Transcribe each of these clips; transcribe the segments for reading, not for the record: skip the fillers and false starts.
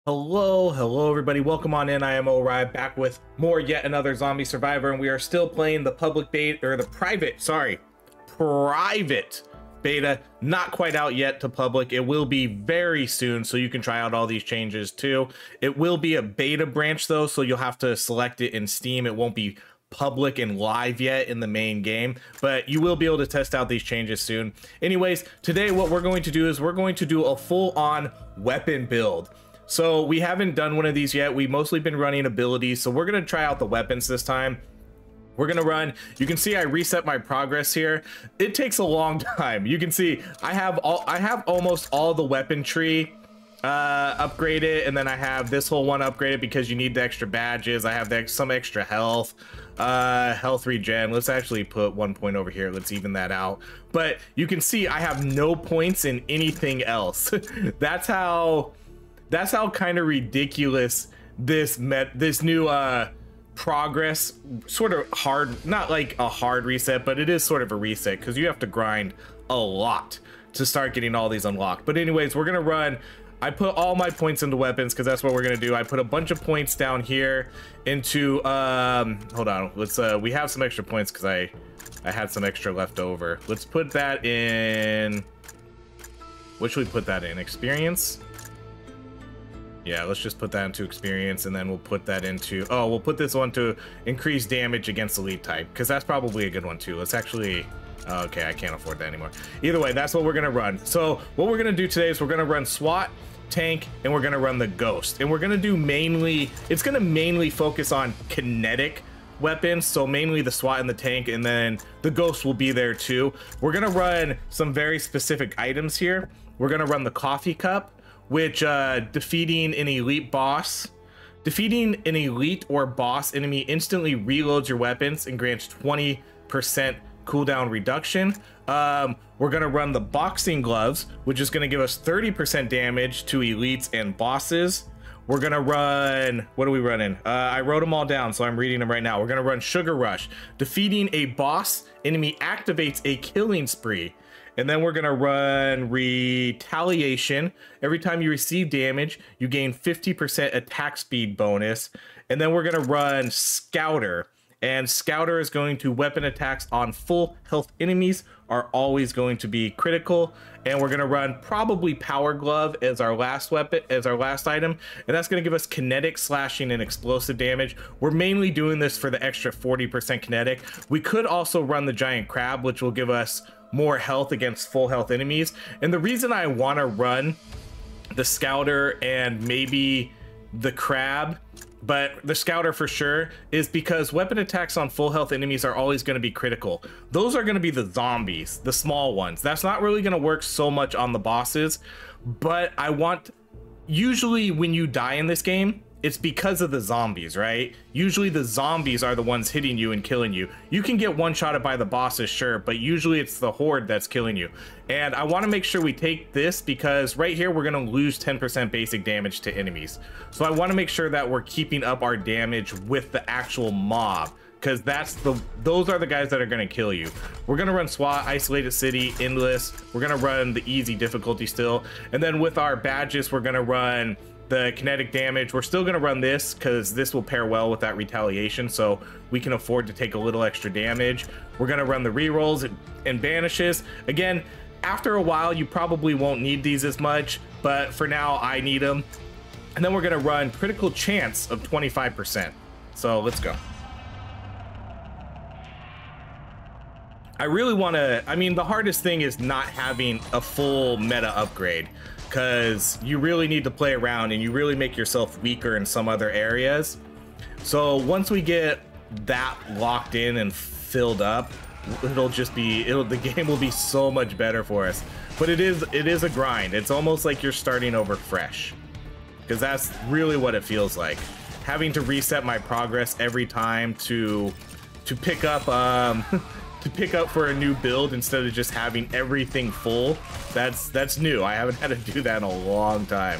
Hello everybody, welcome on in. I am Ori, back with yet another zombie survivor, and we are still playing the public beta, or the private beta, not quite out yet to public. It will be very soon, so you can try out all these changes too. It will be a beta branch though, so you'll have to select it in Steam. It won't be public and live yet in the main game, but you will be able to test out these changes soon. Anyways, today what we're going to do is we're going to do a full-on weapon build. So we haven't done one of these yet. We've mostly been running abilities, so we're gonna try out the weapons this time. We're gonna run. You can see I reset my progress here. It takes a long time. You can see I have almost all the weapon tree upgraded, and then I have this whole one upgraded because you need the extra badges. I have some extra health regen. Let's actually put 1 point over here. Let's even that out. But you can see I have no points in anything else. That's how kind of ridiculous this new progress, sort of hard, not like a hard reset, but it is sort of a reset because you have to grind a lot to start getting all these unlocked. But anyways, we're gonna run. I put all my points into weapons because that's what we're gonna do. I put a bunch of points down here into hold on, let's we have some extra points because I had some extra left over. Let's put that in, what should we put that in? Experience? Yeah, let's just put that into experience, and then we'll put that into, we'll put this one to increase damage against elite type, because that's probably a good one too. Let's actually, okay, I can't afford that anymore. Either way, that's what we're gonna run. So what we're gonna do today is we're gonna run SWAT, tank, and we're gonna run the ghost. And we're gonna do mainly, it's gonna mainly focus on kinetic weapons, so mainly the SWAT and the tank, and then the ghost will be there too. We're gonna run some very specific items here. We're gonna run the coffee cup, which defeating an elite or boss enemy instantly reloads your weapons and grants 20% cooldown reduction. We're gonna run the boxing gloves, which is gonna give us 30% damage to elites and bosses. We're gonna run, what are we running? I wrote them all down, so I'm reading them right now. We're gonna run Sugar Rush. Defeating a boss enemy activates a killing spree. And then we're gonna run Retaliation. Every time you receive damage, you gain 50% attack speed bonus. And then we're gonna run Scouter. And Scouter is going to weapon attacks on full health enemies are always going to be critical. And we're gonna run probably Power Glove as our last weapon, as our last item. And that's gonna give us kinetic, slashing, and explosive damage. We're mainly doing this for the extra 40% kinetic. We could also run the Giant Crab, which will give us more health against full health enemies. And the reason I want to run the Scouter and maybe the Crab, but the Scouter for sure, is because weapon attacks on full health enemies are always going to be critical. Those are going to be the zombies, the small ones. That's not really going to work so much on the bosses, but I want, usually when you die in this game, it's because of the zombies, right? Usually the zombies are the ones hitting you and killing you. You can get one-shotted by the bosses, sure, but usually it's the Horde that's killing you. And I want to make sure we take this because right here we're going to lose 10% basic damage to enemies. So I want to make sure that we're keeping up our damage with the actual mob, because those are the guys that are going to kill you. We're going to run SWAT, Isolated City, Endless. We're going to run the easy difficulty still. And then with our badges, we're going to run the kinetic damage. We're still going to run this because this will pair well with that retaliation, so we can afford to take a little extra damage. We're going to run the rerolls and banishes. Again, after a while you probably won't need these as much, but for now I need them. And then we're going to run critical chance of 25%. So let's go. I really want to, I mean, the hardest thing is not having a full meta upgrade, because you really need to play around and you really make yourself weaker in some other areas. So once we get that locked in and filled up, the game will be so much better for us. But it is a grind. It's almost like you're starting over fresh, because that's really what it feels like. Having to reset my progress every time to pick up for a new build instead of just having everything full. That's new. I haven't had to do that in a long time.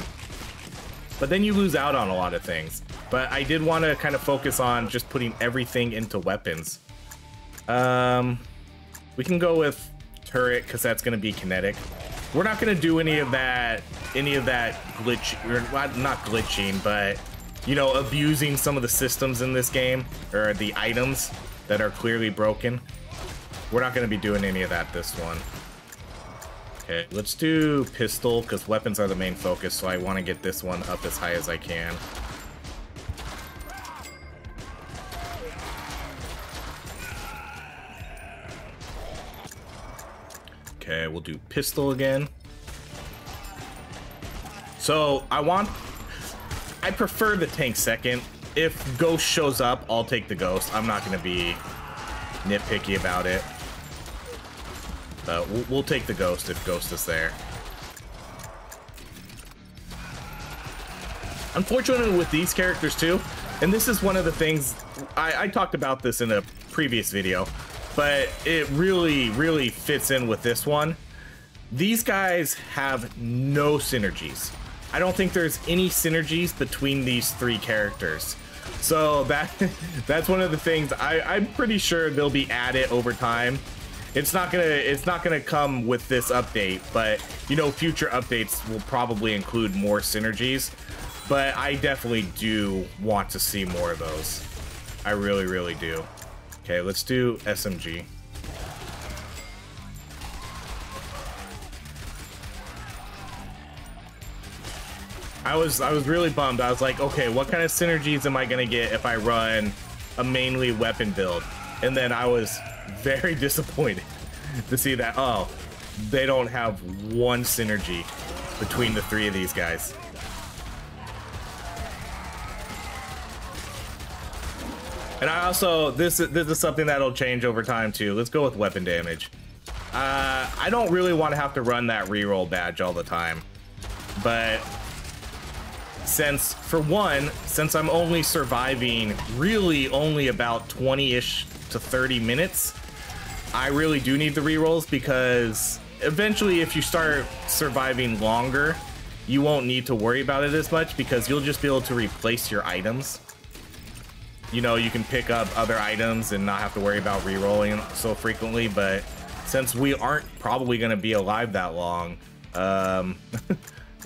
But then you lose out on a lot of things. But I did want to kind of focus on just putting everything into weapons. We can go with turret because that's going to be kinetic. we're not gonna do any of that glitch, or not glitching, but you know, abusing some of the systems in this game, or the items that are clearly broken. We're not gonna be doing any of that this one. Okay, let's do pistol, because weapons are the main focus, so I want to get this one up as high as I can. Okay, we'll do pistol again. So I prefer the tank second. If ghost shows up, I'll take the ghost. I'm not going to be nitpicky about it. We'll take the ghost if ghost is there. Unfortunately with these characters too, and this is one of the things, I talked about this in a previous video, but it really fits in with this one. These guys have no synergies. I don't think there's any synergies between these three characters. So that's one of the things I'm pretty sure they'll be added over time. It's not gonna come with this update, but you know, future updates will probably include more synergies. But I definitely do want to see more of those. I really do. Okay, let's do SMG. I was really bummed. I was like, okay, what kind of synergies am I gonna get if I run a mainly weapon build? And then I was very disappointed to see that, oh, they don't have one synergy between the three of these guys. And I also, this is something that'll change over time too. Let's go with weapon damage. I don't really want to have to run that reroll badge all the time, but since I'm only surviving really only about 20-ish to 30 minutes, I really do need the rerolls, because eventually if you start surviving longer, you won't need to worry about it as much, because you'll just be able to replace your items. You know, you can pick up other items and not have to worry about rerolling so frequently, but since we aren't probably going to be alive that long,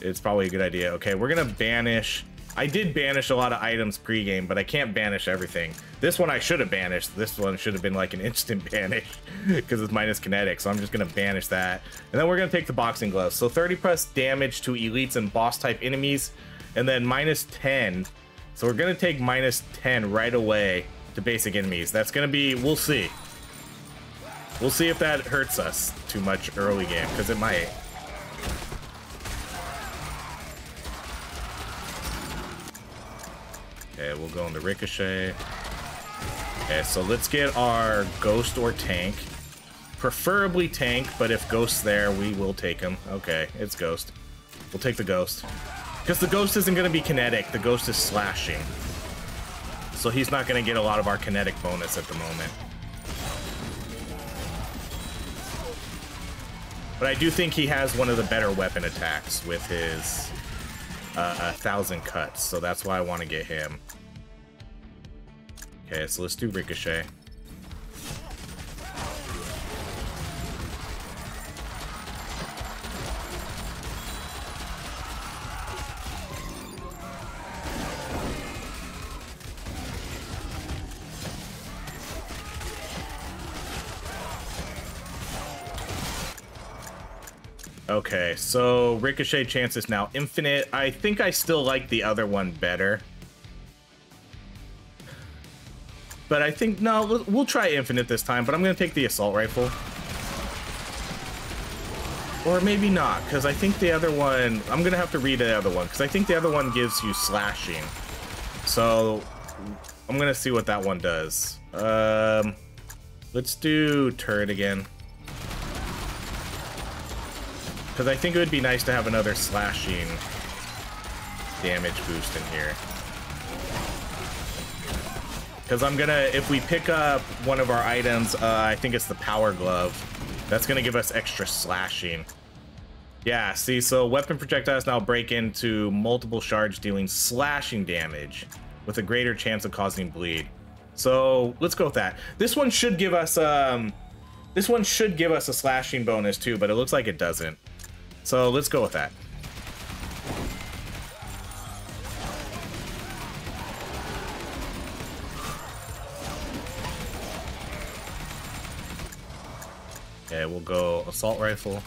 it's probably a good idea. Okay, we're gonna banish. I did banish a lot of items pre-game, but I can't banish everything. This one I should have banished. This one should have been like an instant banish because it's minus kinetic, so I'm just gonna banish that. And then we're gonna take the boxing gloves. So 30+ damage to elites and boss type enemies, and then minus 10. So we're gonna take minus 10 right away to basic enemies. That's gonna be, we'll see. We'll see if that hurts us too much early game, because it might. Okay, we'll go into Ricochet. Okay, so let's get our Ghost or Tank. Preferably Tank, but if Ghost's there, we will take him. Okay, it's Ghost. We'll take the Ghost. Because the Ghost isn't going to be kinetic, the Ghost is slashing. So he's not going to get a lot of our kinetic bonus at the moment. But I do think he has one of the better weapon attacks with his 1,000 cuts, so that's why I want to get him. Okay, so let's do Ricochet. Okay, so Ricochet chance is now infinite. I think I still like the other one better. But I think, no, we'll try infinite this time, but I'm going to take the assault rifle. Or maybe not, because I think the other one, I'm going to have to read the other one, because I think the other one gives you slashing. So I'm going to see what that one does. Let's do turret again. Because I think it would be nice to have another slashing damage boost in here. Because I'm gonna, if we pick up one of our items, I think it's the power glove, that's gonna give us extra slashing. Yeah, see, so weapon projectiles now break into multiple shards, dealing slashing damage with a greater chance of causing bleed. So let's go with that. This one should give us a slashing bonus too, but it looks like it doesn't. So let's go with that. Okay, we'll go assault rifle.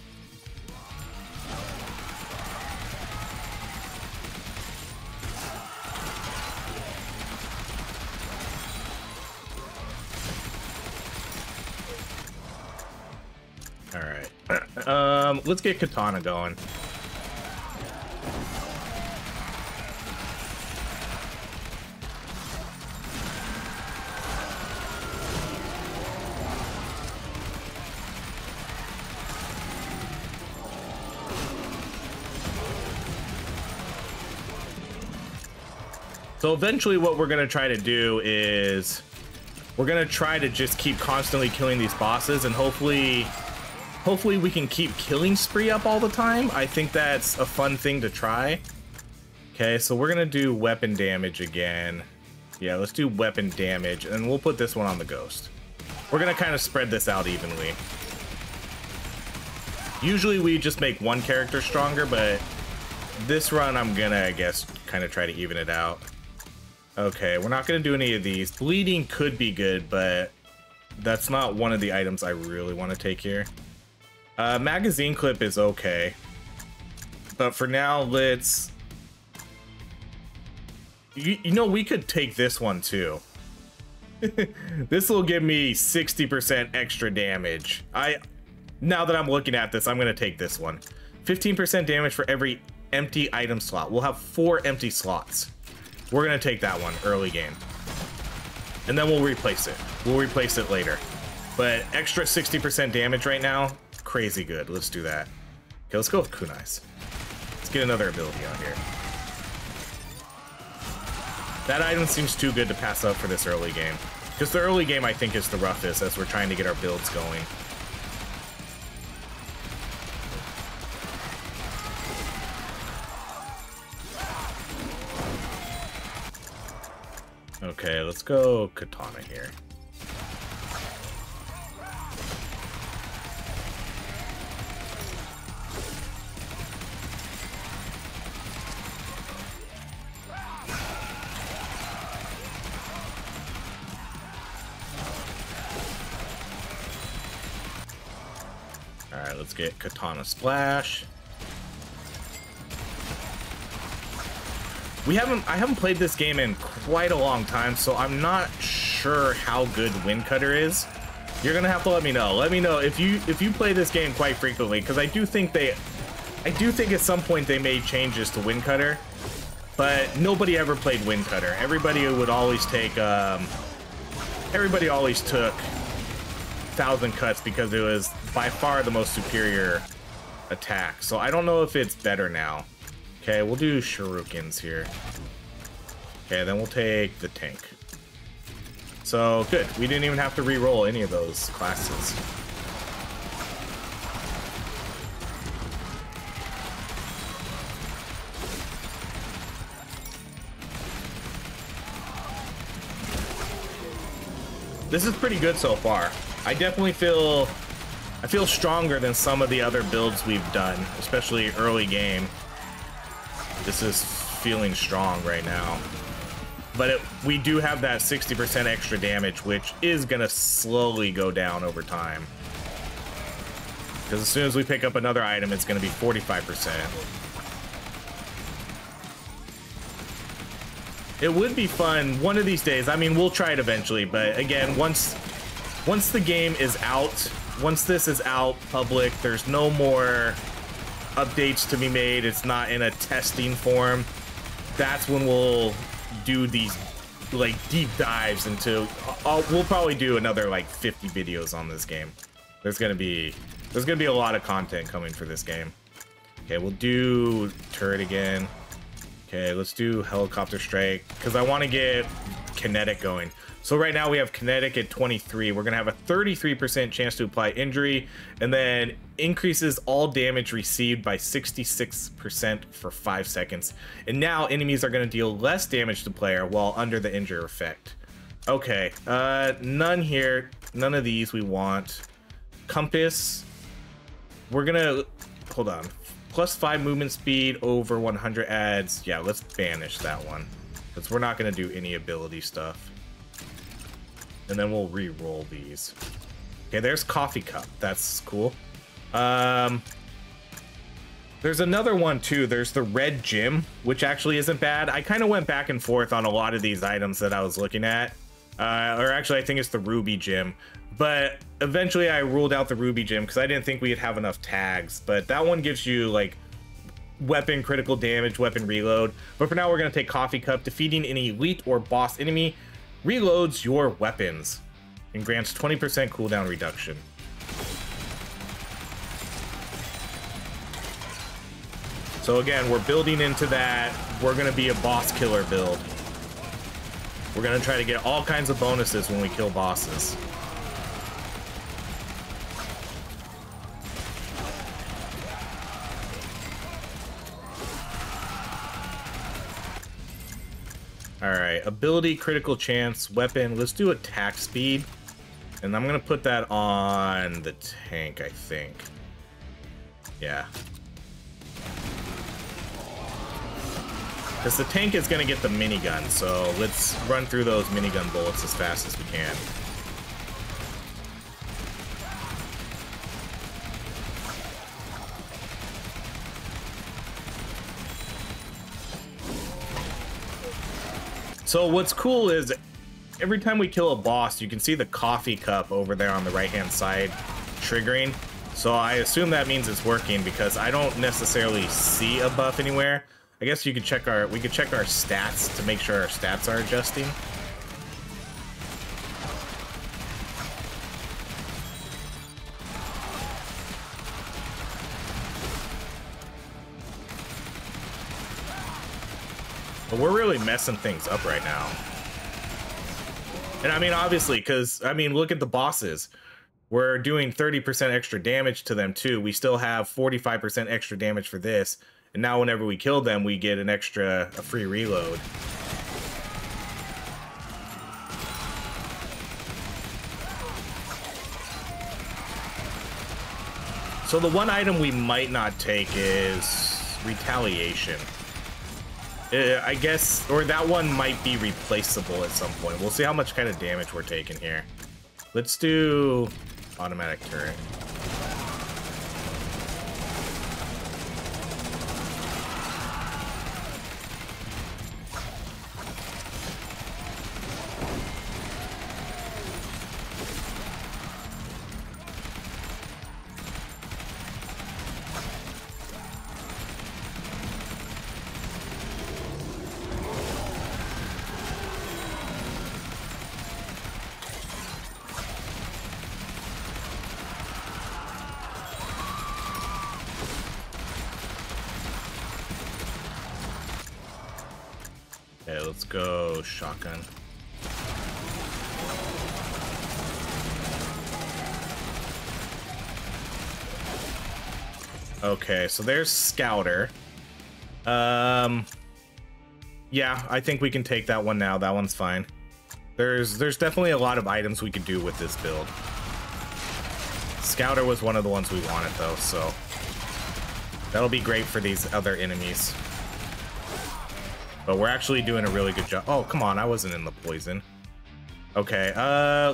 All right. Let's get katana going. So eventually what we're going to try to do is we're going to try to just keep constantly killing these bosses, and hopefully we can keep killing spree up all the time. I think that's a fun thing to try. Okay, so we're going to do weapon damage again. Yeah, let's do weapon damage, and we'll put this one on the ghost. We're going to kind of spread this out evenly. Usually we just make one character stronger, but this run I'm going to, I guess, kind of try to even it out. Okay, we're not going to do any of these. Bleeding could be good, but that's not one of the items I really want to take here. Magazine clip is okay. But for now, let's... You know, we could take this one too. This will give me 60% extra damage. Now that I'm looking at this, I'm going to take this one. 15% damage for every empty item slot. We'll have 4 empty slots. We're going to take that one early game. And then we'll replace it. We'll replace it later. But extra 60% damage right now, crazy good. Let's do that. Okay, let's go with kunais. Let's get another ability on here. That item seems too good to pass up for this early game. Because the early game, I think, is the roughest as we're trying to get our builds going. Okay, let's go katana here. All right, let's get katana splash. I haven't played this game in quite a long time, so I'm not sure how good Wind Cutter is. You're gonna have to let me know. Let me know if you play this game quite frequently, because I do think at some point they made changes to Wind Cutter, but nobody ever played Wind Cutter. Everybody would always take everybody always took 1,000 cuts because it was by far the most superior attack. So I don't know if it's better now. Okay, we'll do shurikens here. Okay, then we'll take the tank. So, good. We didn't even have to re-roll any of those classes. This is pretty good so far. I definitely feel stronger than some of the other builds we've done, especially early game. This is feeling strong right now. But we do have that 60% extra damage, which is going to slowly go down over time. Because as soon as we pick up another item, it's going to be 45%. It would be fun one of these days. I mean, we'll try it eventually. But again, once the game is out, once this is out public, there's no more updates to be made. It's not in a testing form. That's when we'll do these like deep dives into we'll probably do another like 50 videos on this game. There's gonna be a lot of content coming for this game. Okay, we'll do turret again. Okay, let's do helicopter strike because I want to get kinetic going. So right now we have kinetic at 23. We're gonna have a 33% chance to apply injury, and then increases all damage received by 66% for 5 seconds. And now enemies are gonna deal less damage to player while under the injure effect. Okay, none here. None of these we want. Compass. We're gonna hold on. plus 5 movement speed over 100 adds. Yeah, let's banish that one, because we're not going to do any ability stuff. And then we'll re-roll these. Okay, there's Coffee Cup. That's cool. There's another one too. There's the Red Gym, which actually isn't bad. I kind of went back and forth on a lot of these items that I was looking at. Or actually, I think it's the Ruby Gym. But eventually I ruled out the Ruby Gym because I didn't think we'd have enough tags. But that one gives you like weapon critical damage, weapon reload. But for now, we're going to take Coffee Cup. Defeating an elite or boss enemy reloads your weapons and grants 20% cooldown reduction. So again, we're building into that. We're going to be a boss killer build. We're going to try to get all kinds of bonuses when we kill bosses. Alright, ability, critical chance, weapon. Let's do attack speed. And I'm going to put that on the tank, I think. Yeah. Because the tank is going to get the minigun, so let's run through those minigun bullets as fast as we can. So what's cool is every time we kill a boss, you can see the coffee cup over there on the right-hand side triggering. So I assume that means it's working because I don't necessarily see a buff anywhere. I guess you could check we could check our stats to make sure our stats are adjusting. But we're really messing things up right now. And I mean, obviously, because, I mean, look at the bosses. We're doing 30% extra damage to them, too. We still have 45% extra damage for this. And now whenever we kill them, we get a free reload. So the one item we might not take is retaliation. I guess, or that one might be replaceable at some point. We'll see how much kind of damage we're taking here. Let's do automatic turret. Okay, let's go shotgun. Okay, so there's Scouter. Yeah, I think we can take that one now. That one's fine. There's definitely a lot of items we could do with this build. Scouter was one of the ones we wanted though, so that'll be great for these other enemies. But we're actually doing a really good job. Oh, come on, I wasn't in the poison. Okay,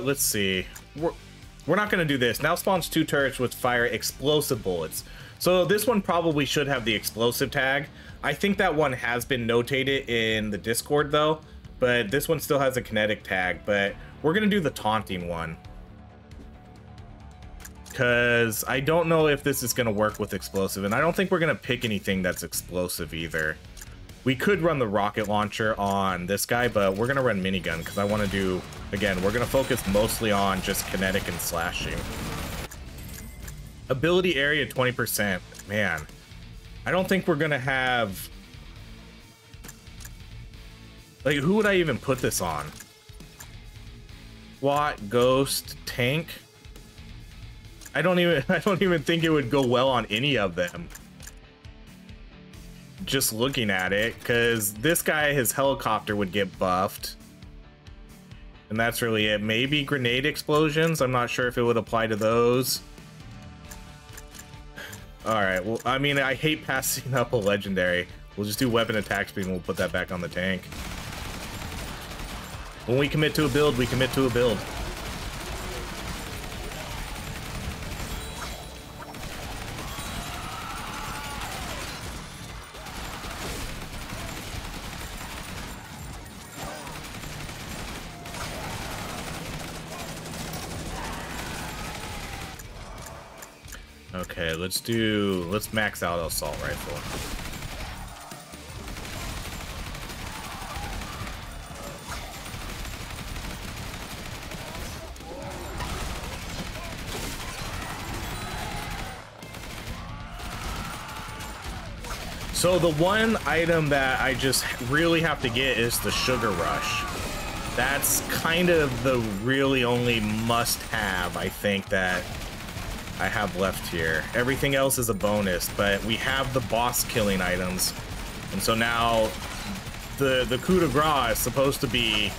let's see. We're not gonna do this. Now spawns 2 turrets with fire explosive bullets. So this one probably should have the explosive tag. I think that one has been notated in the Discord though, but this one still has a kinetic tag, but we're gonna do the taunting one. Because I don't know if this is gonna work with explosive, and I don't think we're gonna pick anything that's explosive either. We could run the rocket launcher on this guy, but we're gonna run minigun because I want to do, again, we're gonna focus mostly on just kinetic and slashing. Ability area 20%. Man, I don't think we're gonna have, like, who would I even put this on? SWAT, ghost, tank? I don't even think it would go well on any of them. Just looking at it, because this guy, his helicopter would get buffed, and that's really it. Maybe grenade explosions. I'm not sure if it would apply to those. All right, well, I mean, I hate passing up a legendary. We'll just do weapon attack speed and we'll put that back on the tank. When we commit to a build, we commit to a build. Okay, let's max out assault rifle. So the one item that I just really have to get is the Sugar Rush. That's kind of the really only must-have, I think, that I have left here. Everything else is a bonus, but we have the boss killing items. And so now the coup de grace is supposed to be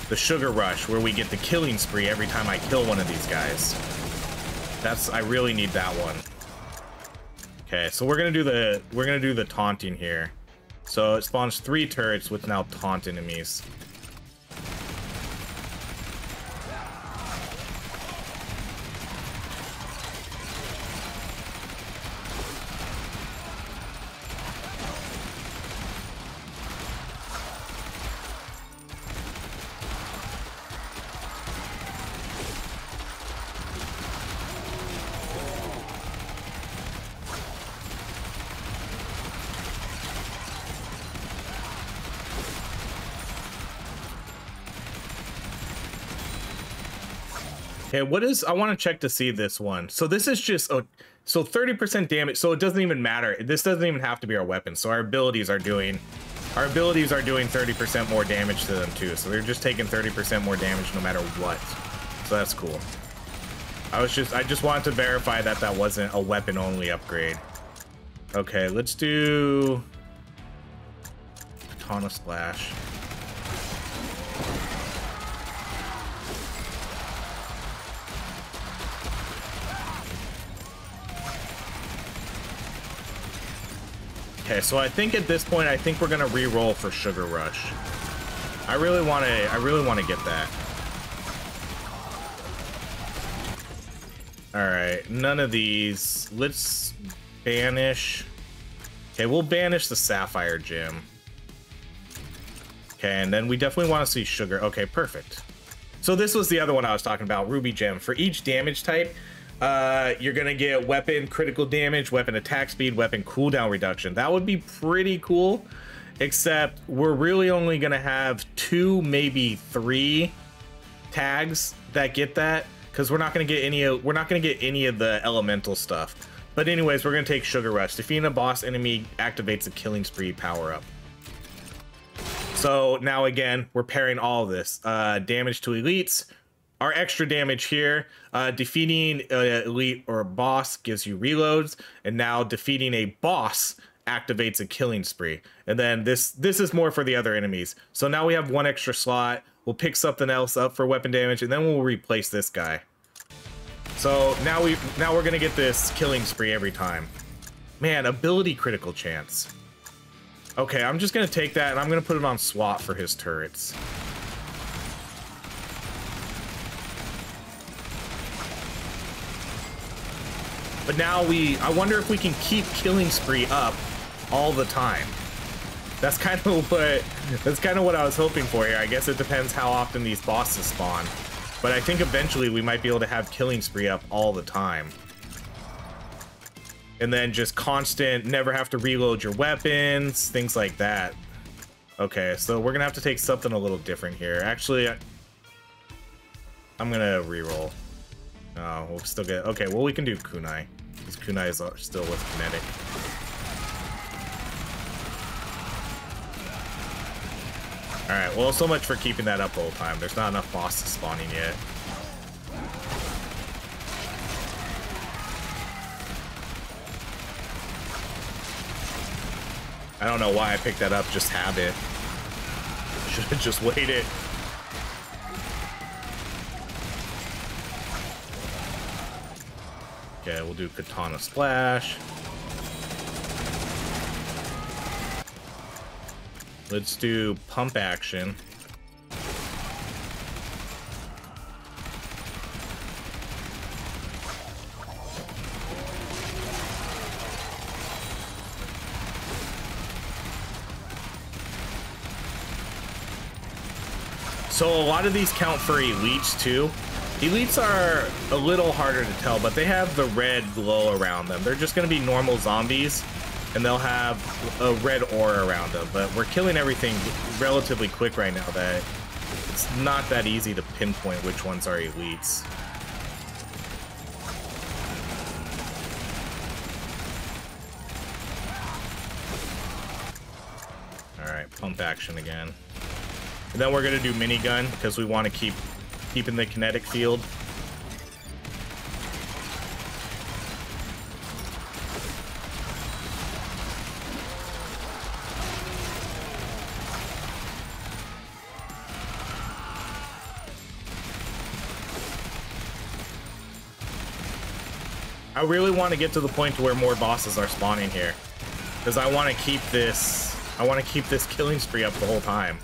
the Sugar Rush, where we get the killing spree every time I kill one of these guys. I really need that one. Okay, so we're gonna do the taunting here. So it spawns 3 turrets with now taunt enemies. Okay, what is, I want to check to see this one. So this is just, so 30% damage, so it doesn't even matter. This doesn't even have to be our weapon. So our abilities are doing 30% more damage to them too. So they're just taking 30% more damage no matter what. So that's cool. I just wanted to verify that that wasn't a weapon only upgrade. Okay, let's do Katana Splash. Okay, so I think at this point, I think we're gonna re-roll for Sugar Rush. I really want to get that. All right, none of these. Let's banish. Okay, we'll banish the Sapphire Gem. Okay, and then we definitely want to see Sugar. Okay, perfect. So this was the other one I was talking about, Ruby Gem. For each damage type, you're gonna get weapon critical damage, weapon attack speed, weapon cooldown reduction. That would be pretty cool, except we're really only gonna have 2, maybe 3 tags that get that, because we're not gonna get any of the elemental stuff. But anyways, we're gonna take Sugar Rush. Defeating a boss enemy activates a killing spree power up. So now again, we're pairing all of this. Damage to elites. Our extra damage here, defeating an elite or a boss gives you reloads, and now defeating a boss activates a killing spree. And then this is more for the other enemies. So now we have 1 extra slot. We'll pick something else up for weapon damage, and then we'll replace this guy. So now we're gonna get this killing spree every time. Man, ability critical chance. Okay, I'm just gonna take that and I'm gonna put it on SWAT for his turrets. But now I wonder if we can keep killing spree up all the time. That's kind of what I was hoping for here. I guess it depends how often these bosses spawn. But I think eventually we might be able to have killing spree up all the time. And then just constant, never have to reload your weapons, things like that. Okay, so we're gonna have to take something a little different here. Actually, I'm gonna reroll. Oh, we'll still get, okay, well we can do kunai, because kunai is still with kinetic. Alright, well, so much for keeping that up the whole time. There's not enough bosses spawning yet. I don't know why I picked that up, just habit. Should have just waited. Okay, we'll do Katana Splash. Let's do Pump Action. So a lot of these count for elites too. Elites are a little harder to tell, but they have the red glow around them. They're just going to be normal zombies, and they'll have a red aura around them. But we're killing everything relatively quick right now that it's not that easy to pinpoint which ones are elites. All right, pump action again. And then we're going to do minigun because we want to keep in the kinetic field. I really want to get to the point to where more bosses are spawning here, because I want to keep this killing spree up the whole time.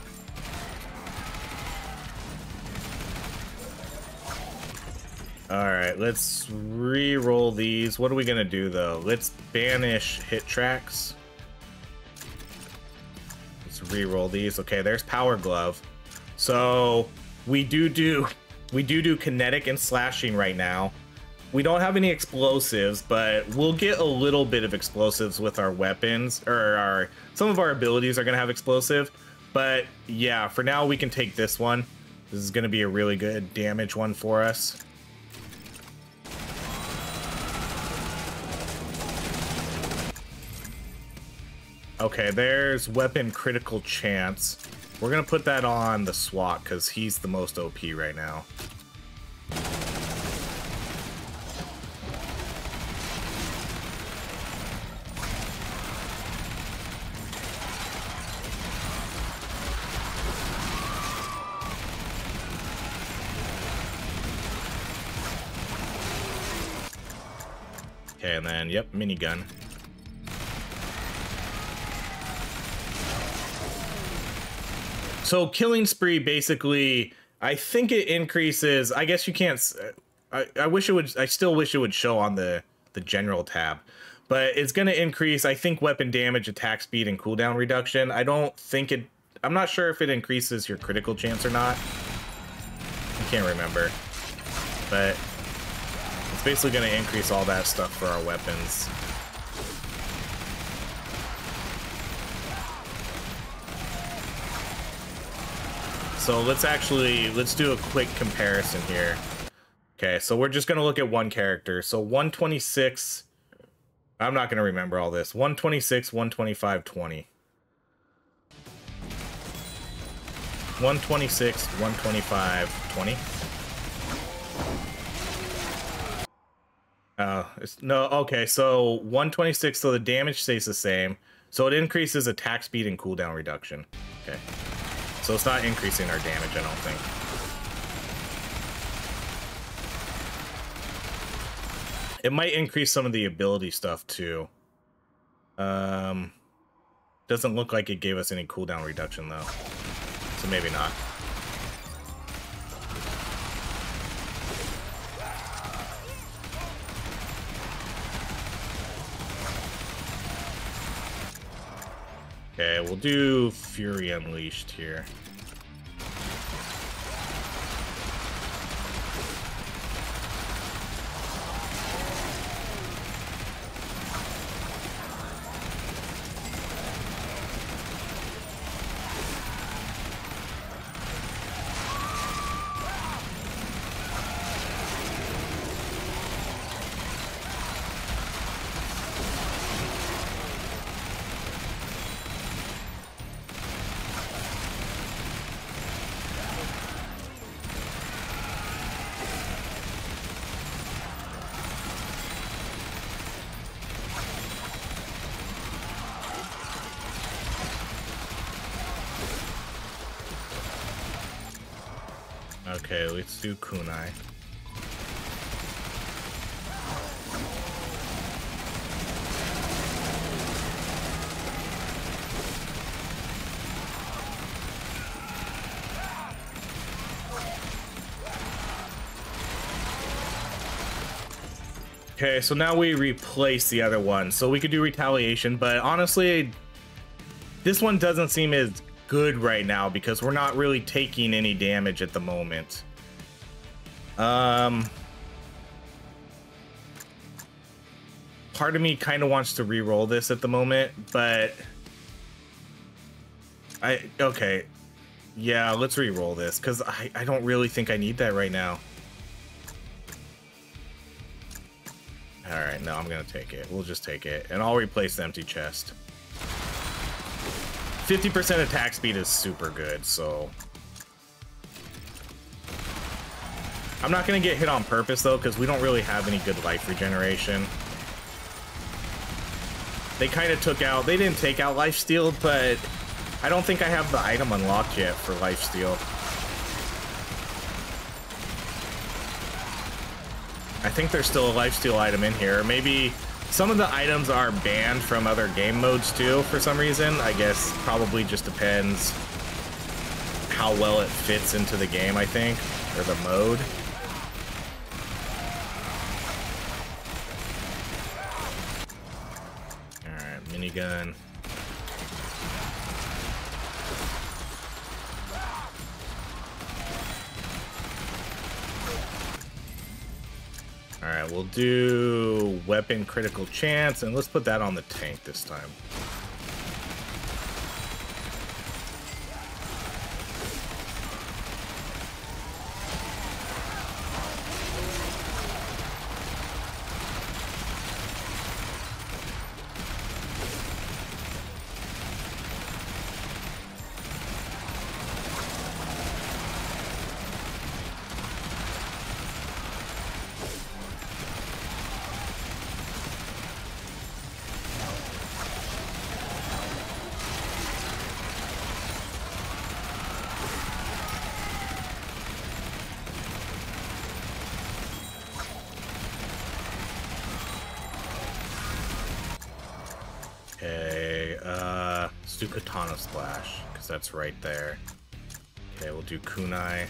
Alright, let's re-roll these. What are we gonna do though? Let's banish hit tracks. Let's re-roll these. Okay, there's Power Glove. So we do kinetic and slashing right now. We don't have any explosives, but we'll get a little bit of explosives with our weapons, or some of our abilities are gonna have explosive. But yeah, for now we can take this one. This is gonna be a really good damage one for us. Okay, there's weapon critical chance. We're gonna put that on the SWAT because he's the most OP right now. Okay, and then, yep, minigun. So killing spree, basically, I think it increases. I guess you can't. I wish it would. I still wish it would show on the general tab, but it's going to increase. I think weapon damage, attack speed, and cooldown reduction. I don't think it. I'm not sure if it increases your critical chance or not. I can't remember, but it's basically going to increase all that stuff for our weapons. So let's do a quick comparison here. Okay, so we're just gonna look at one character. So 126, I'm not gonna remember all this. 126, 125, 20. 126, 125, 20. No, okay, so 126, so the damage stays the same. So it increases attack speed and cooldown reduction. Okay. So it's not increasing our damage, I don't think. It might increase some of the ability stuff too. Doesn't look like it gave us any cooldown reduction though. So maybe not. Okay, we'll do Fury Unleashed here. Okay, let's do Kunai. Okay, so now we replace the other one. So we could do retaliation, but honestly, this one doesn't seem as good right now because we're not really taking any damage at the moment. Part of me kind of wants to re-roll this at the moment, but okay. Yeah, let's re-roll this because I don't really think I need that right now. All right, no, I'm gonna take it. We'll just take it, and I'll replace the empty chest. 50% attack speed is super good, so I'm not gonna get hit on purpose though, because we don't really have any good life regeneration. They kind of took out. They didn't take out lifesteal, but I don't think I have the item unlocked yet for lifesteal. I think there's still a lifesteal item in here. Maybe some of the items are banned from other game modes too for some reason. I guess probably just depends how well it fits into the game, I think, or the mode. Alright, minigun. Alright, we'll do weapon critical chance, and let's put that on the tank this time. Okay, let's do Katana Splash, because that's right there. Okay, we'll do Kunai.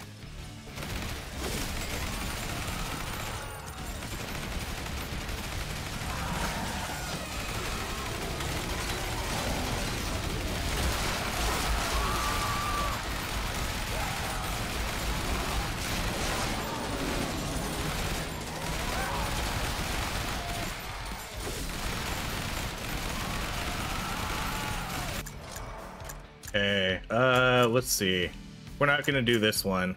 Okay, let's see. We're not gonna do this one.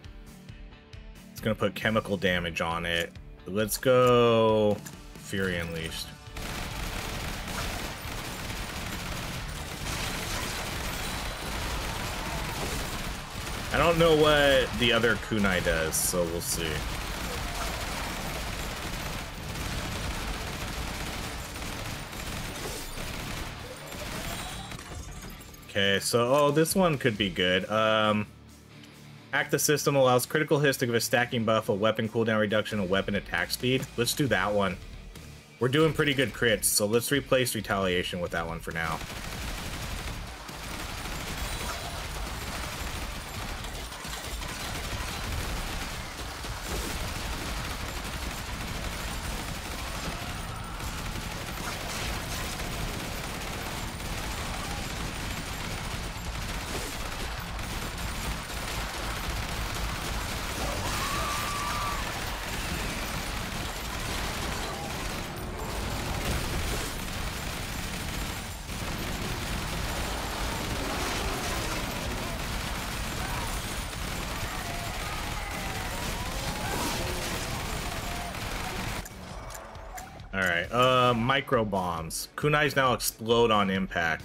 It's gonna put chemical damage on it. Let's go Fury Unleashed. I don't know what the other kunai does, so we'll see. Okay, so this one could be good. Act the system allows critical hits to give a stacking buff, a weapon cooldown reduction, a weapon attack speed. Let's do that one. We're doing pretty good crits, so let's replace retaliation with that one for now. Alright, micro bombs. Kunais now explode on impact.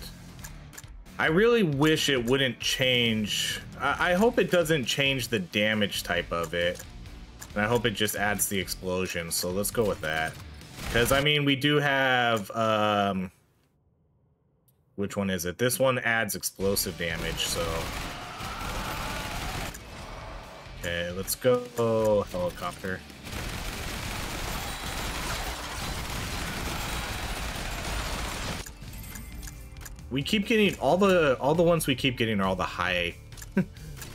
I really wish it wouldn't change. I hope it doesn't change the damage type of it. And I hope it just adds the explosion, so let's go with that. Because, I mean, we do have, which one is it? This one adds explosive damage, so... Okay, let's go helicopter. We keep getting all the ones we keep getting are all the high. All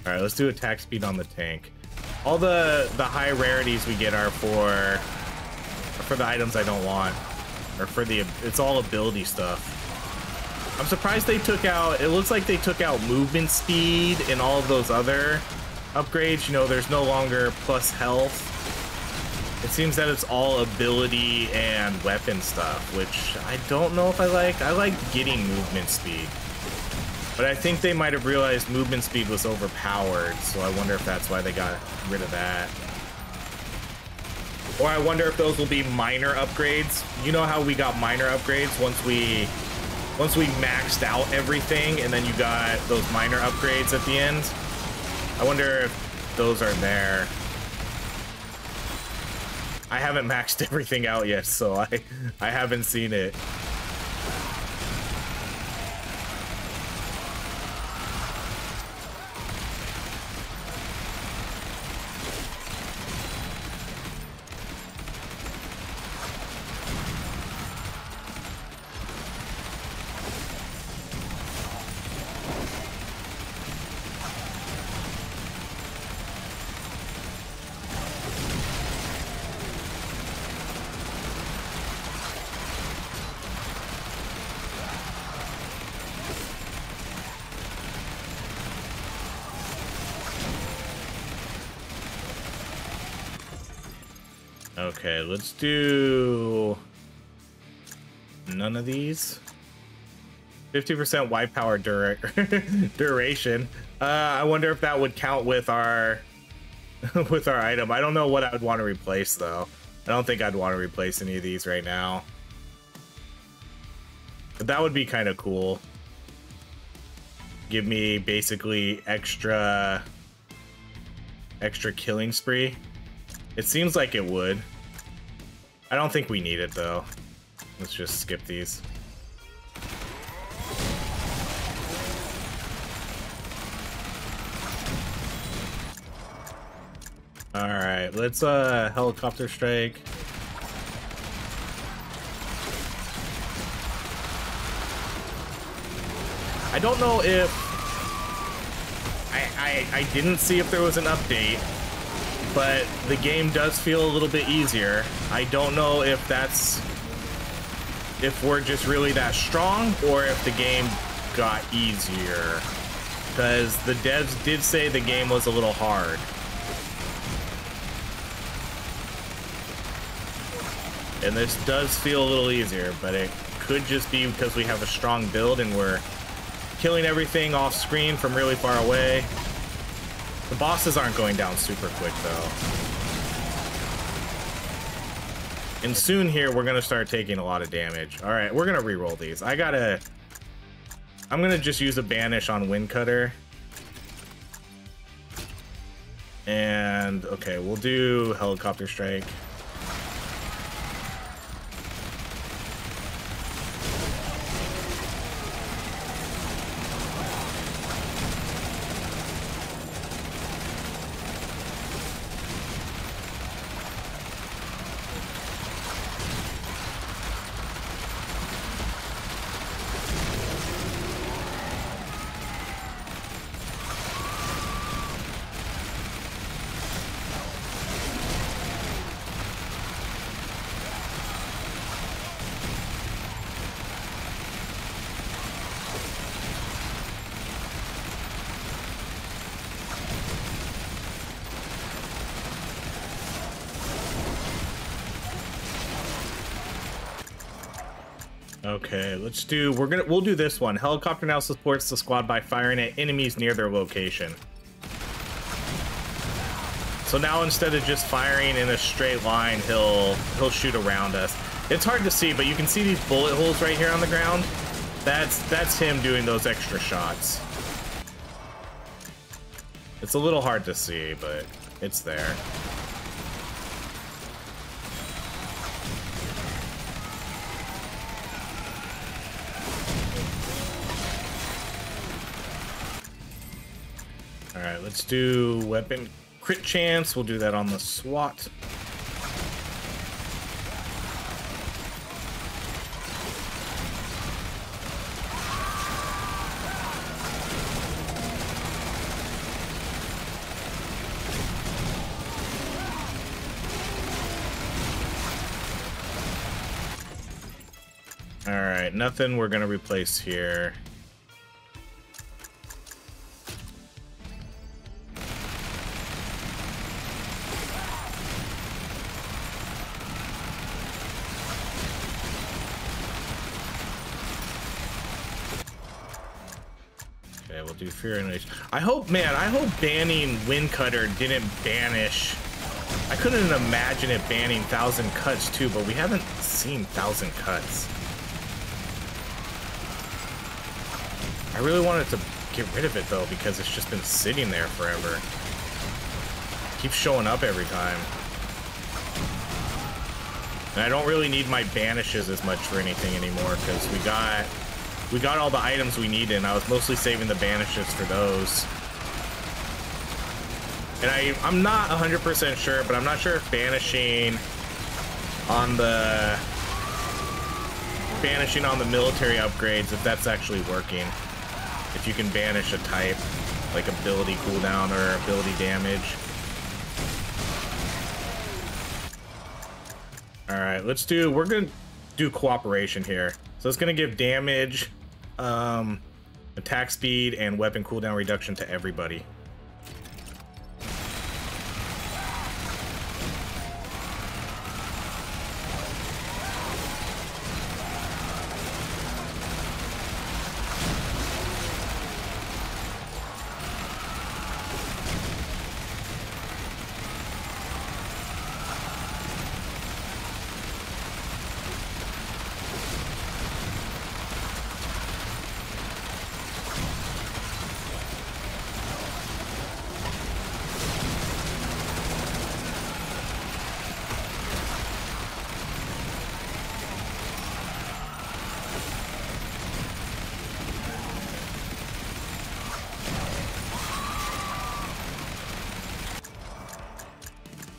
right, let's do attack speed on the tank. All the high rarities we get are for the items I don't want, or for the, it's all ability stuff. I'm surprised they took out, it looks like they took out movement speed and all of those other upgrades. You know, there's no longer plus health. It seems that it's all ability and weapon stuff, which I don't know if I like. I like getting movement speed, but I think they might have realized movement speed was overpowered, so I wonder if that's why they got rid of that. Or I wonder if those will be minor upgrades. You know how we got minor upgrades once we maxed out everything, and then you got those minor upgrades at the end? I wonder if those are there. I haven't maxed everything out yet, so I haven't seen it. Okay, let's do none of these. 50% white power duration. I wonder if that would count with our with our item. I don't know what I would want to replace though. I don't think I'd want to replace any of these right now. But that would be kind of cool. Give me basically extra killing spree. It seems like it would. I don't think we need it though. Let's just skip these. All right, let's helicopter strike. I don't know if I didn't see if there was an update, but the game does feel a little bit easier. I don't know if that's, if we're just really that strong or if the game got easier, because the devs did say the game was a little hard. And this does feel a little easier, but it could just be because we have a strong build and we're killing everything off screen from really far away. The bosses aren't going down super quick though. And soon here, we're gonna start taking a lot of damage. All right, we're gonna re-roll these. I'm gonna just use a banish on Wind Cutter. And okay, we'll do helicopter strike. Okay, let's do, we'll do this one. Helicopter now supports the squad by firing at enemies near their location. So now instead of just firing in a straight line, he'll shoot around us. It's hard to see, but you can see these bullet holes right here on the ground. That's him doing those extra shots. It's a little hard to see, but it's there. Alright, let's do weapon crit chance. We'll do that on the SWAT. All right, nothing we're gonna replace here. Okay, we'll do Fear and Rage. I hope banning Windcutter didn't banish. I couldn't imagine it banning 1,000 Cuts too, but we haven't seen 1,000 Cuts. I really wanted to get rid of it though, because it's just been sitting there forever. Keeps showing up every time. And I don't really need my banishes as much for anything anymore, because we got all the items we needed, and I was mostly saving the banishes for those. And I'm not 100% sure, but I'm not sure if banishing on the military upgrades, if that's actually working. If you can banish a type, like ability cooldown or ability damage. Alright, we're gonna do cooperation here. So it's gonna give damage, attack speed, and weapon cooldown reduction to everybody.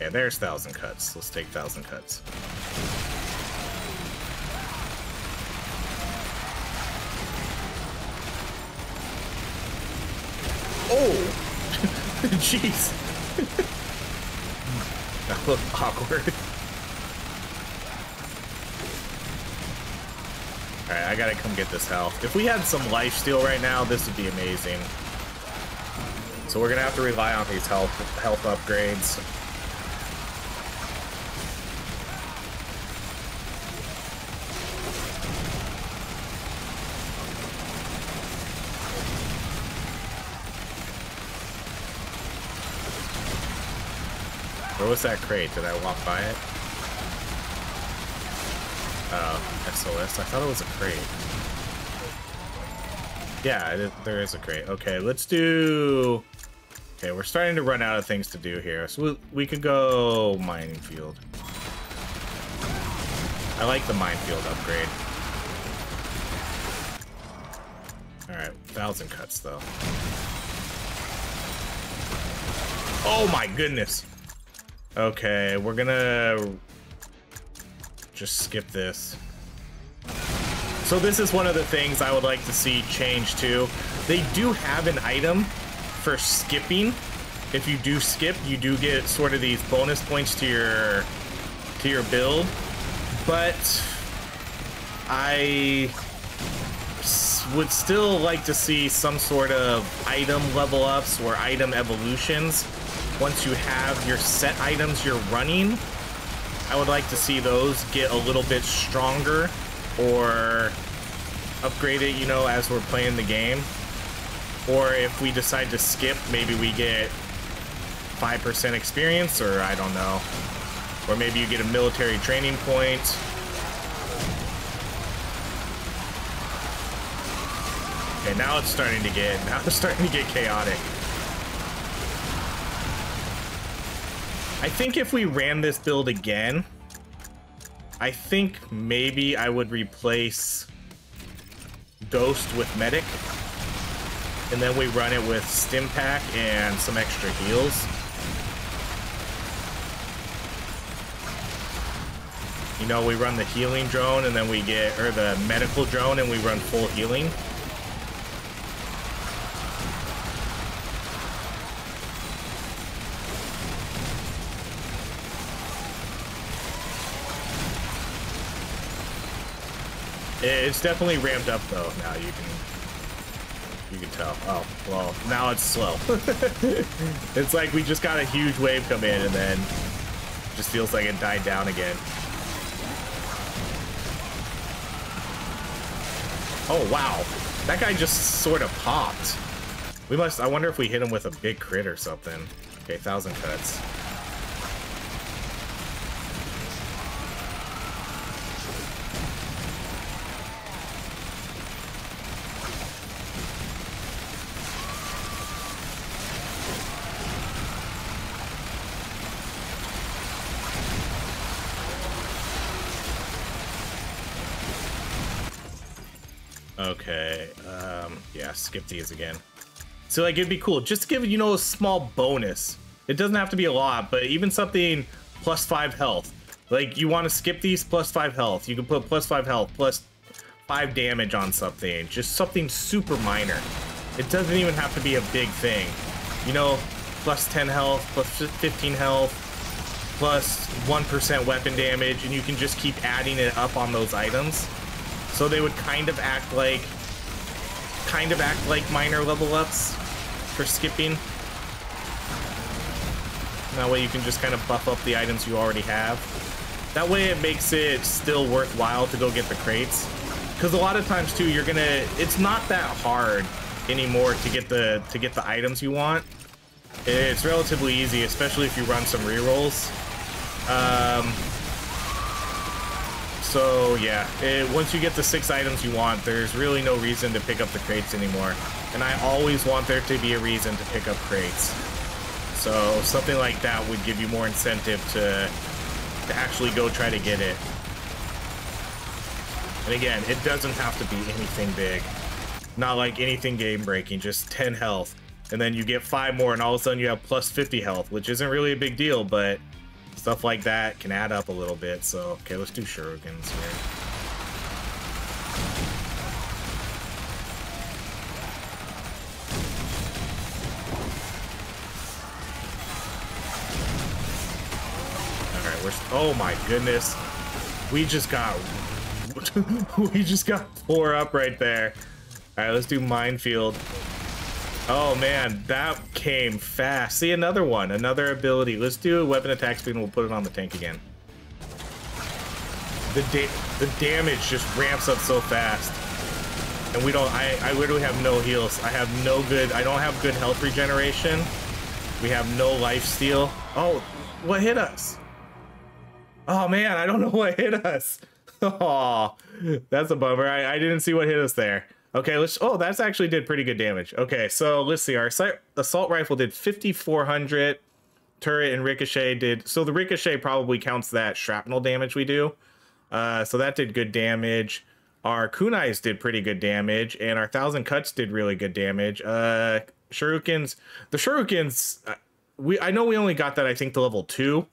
Yeah, there's 1,000 Cuts. Let's take 1,000 Cuts. Oh! Jeez. That looked awkward. Alright, I gotta come get this health. If we had some lifesteal right now, this would be amazing. So we're gonna have to rely on these health upgrades. Where was that crate? Did I walk by it? Oh, SOS. I thought it was a crate. Yeah, there is a crate. Okay, let's do... Okay, we're starting to run out of things to do here. So we could go mining field. I like the minefield upgrade. Alright, 1,000 Cuts though. Oh my goodness! Okay, we're gonna just skip this. So this is one of the things I would like to see change too. They do have an item for skipping. If you do skip, you do get sort of these bonus points to your build. But I would still like to see some sort of item level ups or item evolutions. Once you have your set items you're running, I would like to see those get a little bit stronger or upgraded, you know, as we're playing the game. Or if we decide to skip, maybe we get 5% experience, or I don't know. Or maybe you get a military training point. Okay, now it's starting to get chaotic. I think if we ran this build again, I think maybe I would replace Ghost with Medic, and then we run it with Stim Pack and some extra heals. You know, we run the healing drone and then we get, or the medical drone, and we run full healing. It's definitely ramped up though. Now you can tell. Oh, well, now it's slow. It's like we just got a huge wave come in and then just feels like it died down again. Oh, wow. That guy just sort of popped. I wonder if we hit him with a big crit or something. Okay, 1,000 cuts. Okay, yeah, skip these again. So like it'd be cool just to give, you know, a small bonus. It doesn't have to be a lot, but even something plus 5 health. Like you want to skip these plus 5 health. You can put plus 5 health, plus 5 damage on something. Just something super minor. It doesn't even have to be a big thing. You know, plus 10 health, plus 15 health, plus 1% weapon damage, and you can just keep adding it up on those items. So they would kind of act like minor level ups for skipping. That way you can just kind of buff up the items you already have. That way it makes it still worthwhile to go get the crates. Because a lot of times too, it's not that hard anymore to get the items you want. It's relatively easy, especially if you run some rerolls. So yeah, once you get the 6 items you want, there's really no reason to pick up the crates anymore. And I always want there to be a reason to pick up crates. So something like that would give you more incentive to actually go try to get it. And again, it doesn't have to be anything big. Not like anything game breaking, just 10 health. And then you get 5 more and all of a sudden you have plus 50 health, which isn't really a big deal, but stuff like that can add up a little bit. So, okay, let's do shurikens here. All right, oh my goodness. We just got 4 up right there. All right, let's do minefield. Oh man, that came fast. See, another one, another ability. Let's do a weapon attack speed and we'll put it on the tank again. The damage just ramps up so fast. And we don't, I literally have no heals. I don't have good health regeneration. We have no life steal. Oh, what hit us? Oh man, I don't know what hit us. Oh, that's a bummer. I didn't see what hit us there. Okay, oh, that's actually did pretty good damage. Okay, so let's see. Our assault rifle did 5,400. Turret and ricochet did. So the ricochet probably counts that shrapnel damage we do. So that did good damage. Our kunais did pretty good damage, and our 1,000 cuts did really good damage. Shurikens. The shurikens. I know we only got that I think to level 2,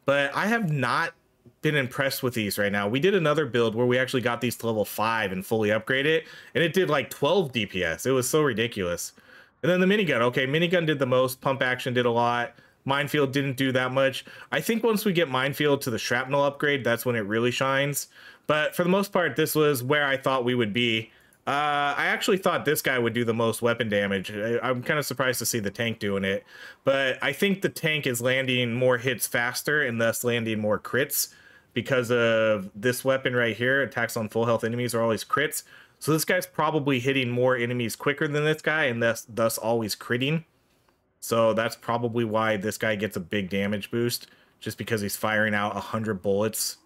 but I have not been impressed with these right now. We did another build where we actually got these to level 5 and fully upgrade it, and it did like 12 DPS. It was so ridiculous. And then the minigun. Okay, minigun did the most. Pump action did a lot. Minefield didn't do that much. I think once we get minefield to the shrapnel upgrade, that's when it really shines. But for the most part, this was where I thought we would be. I actually thought this guy would do the most weapon damage. I'm kind of surprised to see the tank doing it, but I think the tank is landing more hits faster and thus landing more crits because of this weapon right here. Attacks on full health enemies are always crits. So this guy's probably hitting more enemies quicker than this guy and thus always critting. So that's probably why this guy gets a big damage boost, just because he's firing out 100 bullets.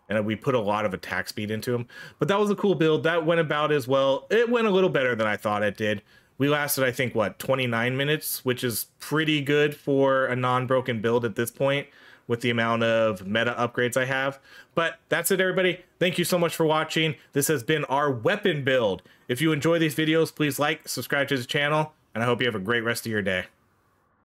And we put a lot of attack speed into him. But that was a cool build. That went about as well. It went a little better than I thought it did. We lasted, I think, what, 29 minutes, which is pretty good for a non-broken build at this point with the amount of meta upgrades I have. But that's it, everybody. Thank you so much for watching. This has been our weapon build. If you enjoy these videos, please like, subscribe to the channel, and I hope you have a great rest of your day.